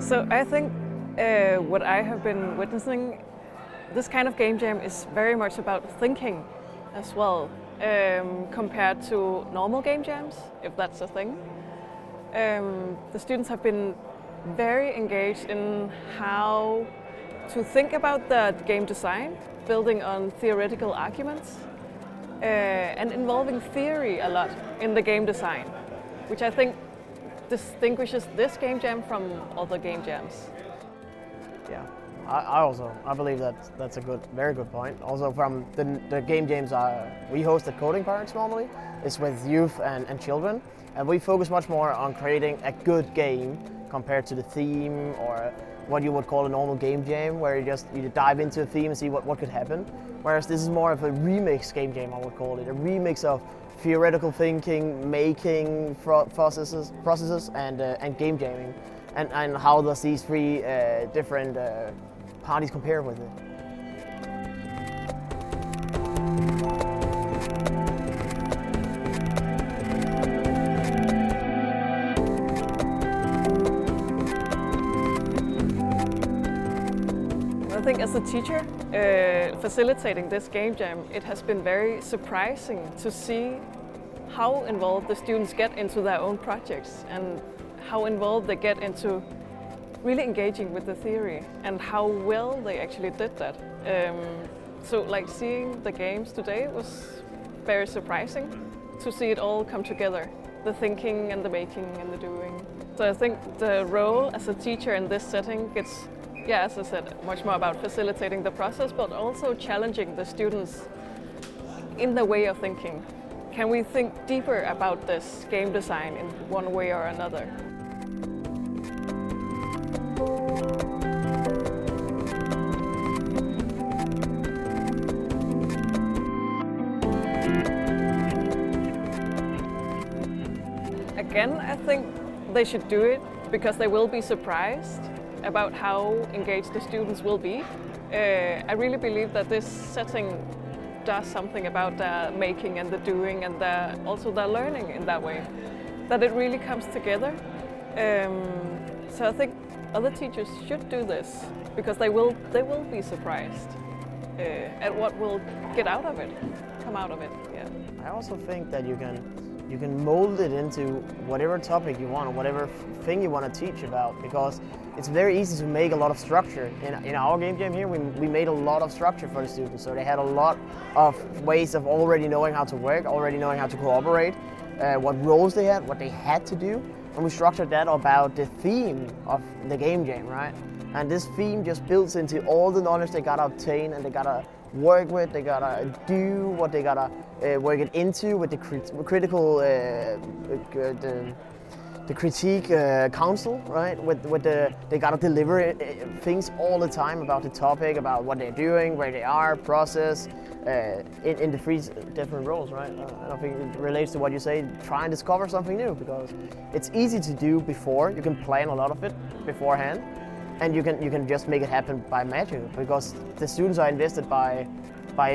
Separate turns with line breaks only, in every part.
So I think what I have been witnessing, this kind of game jam is very much about thinking as well, compared to normal game jams, if that's a thing. The students have been very engaged in how to think about the game design, building on theoretical arguments, and involving theory a lot in the game design, which I think distinguishes this game jam from other game jams.
Yeah, I believe that's a very good point. Also, from the game jams we host at Coding Parks normally, it's with youth and children, and we focus much more on creating a good game compared to the theme or what you would call a normal game jam, where you dive into a theme and see what could happen. Whereas this is more of a remix game jam, I would call it, a remix of theoretical thinking, making processes, and game jamming, and how does these three different parties compare with it.
I think as a teacher, facilitating this game jam, it has been very surprising to see how involved the students get into their own projects and how involved they get into really engaging with the theory and how well they actually did that. So like seeing the games today was very surprising to see it all come together, the thinking and the making and the doing. So I think the role as a teacher in this setting gets, yeah, as I said, much more about facilitating the process, but also challenging the students in the way of thinking. Can we think deeper about this game design in one way or another? Again, I think they should do it because they will be surprised about how engaged the students will be. I really believe that this setting does something about the making and the doing and also the learning in that way, that it really comes together. So I think other teachers should do this because they will be surprised at what will come out of it. Yeah.
I also think that you can mold it into whatever topic you want or whatever thing you want to teach about, because it's very easy to make a lot of structure. In our game jam here, we made a lot of structure for the students, so they had a lot of ways of already knowing how to work, already knowing how to cooperate, what roles they had, what they had to do, and we structured that about the theme of the game jam, right? And this theme just builds into all the knowledge they gotta obtain and they gotta work with, they gotta do what they gotta work it into with the critical, the critique council, right? They gotta deliver things all the time about the topic, about what they're doing, where they are, process, in the three different roles, right? I think it relates to what you say, try and discover something new, because it's easy to do before. You can plan a lot of it beforehand, and you can just make it happen by magic, because the students are invested by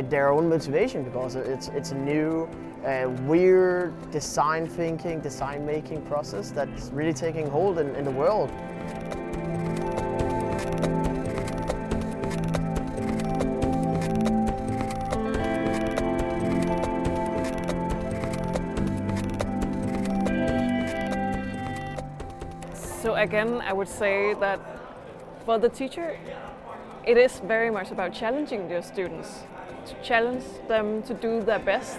their own motivation, because it's a new, weird design thinking, design making process that's really taking hold in the world.
So again, I would say that for the teacher, it is very much about challenging their students, to challenge them to do their best,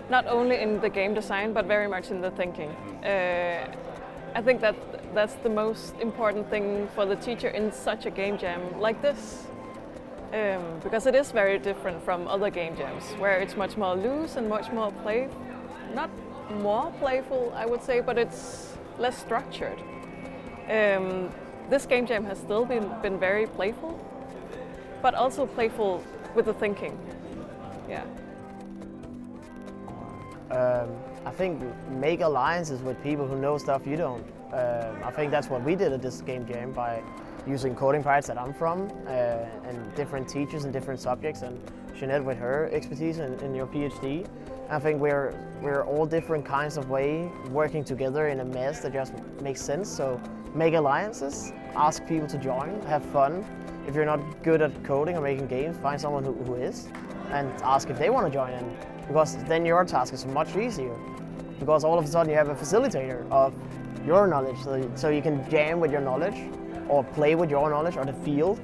not only in the game design, but very much in the thinking. I think that's the most important thing for the teacher in such a game jam like this, because it is very different from other game jams, where it's much more loose and much more not more playful, I would say, but it's less structured. This game jam has still been very playful, but also playful with the thinking. Yeah.
I think make alliances with people who know stuff you don't. I think that's what we did at this game jam by using coding parts that I'm from and different teachers and different subjects, and Jeanette with her expertise in your PhD. I think we're all different kinds of way working together in a mess that just makes sense. So make alliances, ask people to join, have fun. If you're not good at coding or making games, find someone who is, and ask if they want to join in, because then your task is much easier. Because all of a sudden you have a facilitator of your knowledge, so you can jam with your knowledge, or play with your knowledge or the field,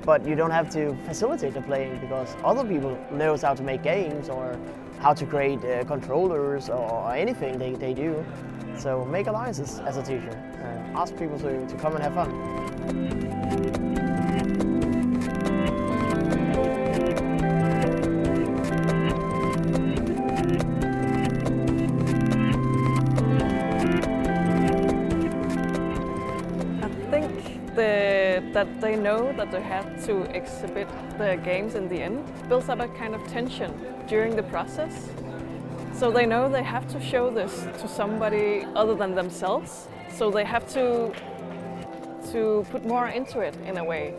but you don't have to facilitate the playing because other people knows how to make games or how to create controllers or anything they do. So make alliances as a teacher and ask people to come and have fun.
That they know that they have to exhibit the games in the end builds up a kind of tension during the process. So they know they have to show this to somebody other than themselves. So they have to put more into it in a way.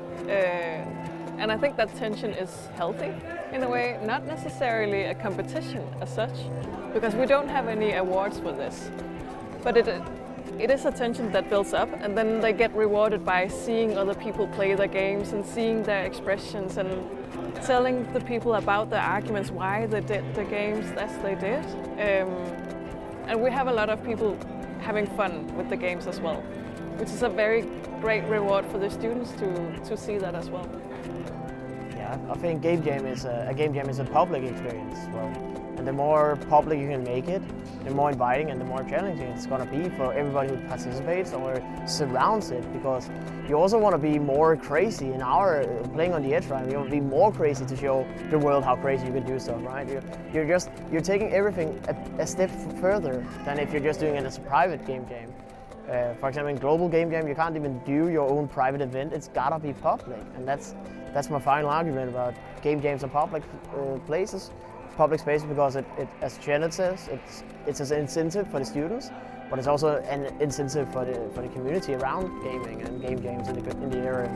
And I think that tension is healthy in a way, not necessarily a competition as such, because we don't have any awards for this. But it is a tension that builds up, and then they get rewarded by seeing other people play the games and seeing their expressions and telling the people about the arguments why they did the games as they did. And we have a lot of people having fun with the games as well, which is a very great reward for the students to see that as well.
Yeah, I think game jam is a public experience as well. And the more public you can make it, the more inviting and the more challenging it's going to be for everybody who participates or surrounds it, because you also want to be more crazy in our playing on the edge, right? You want to be more crazy to show the world how crazy you can do stuff, right? You're taking everything a step further than if you're just doing it as a private game jam. For example, in global game jam, you can't even do your own private event. It's gotta be public, and that's my final argument about game jams and public places. Public space, because it as Janet says, it's an incentive for the students, but it's also an incentive for the community around gaming and game jams in the area.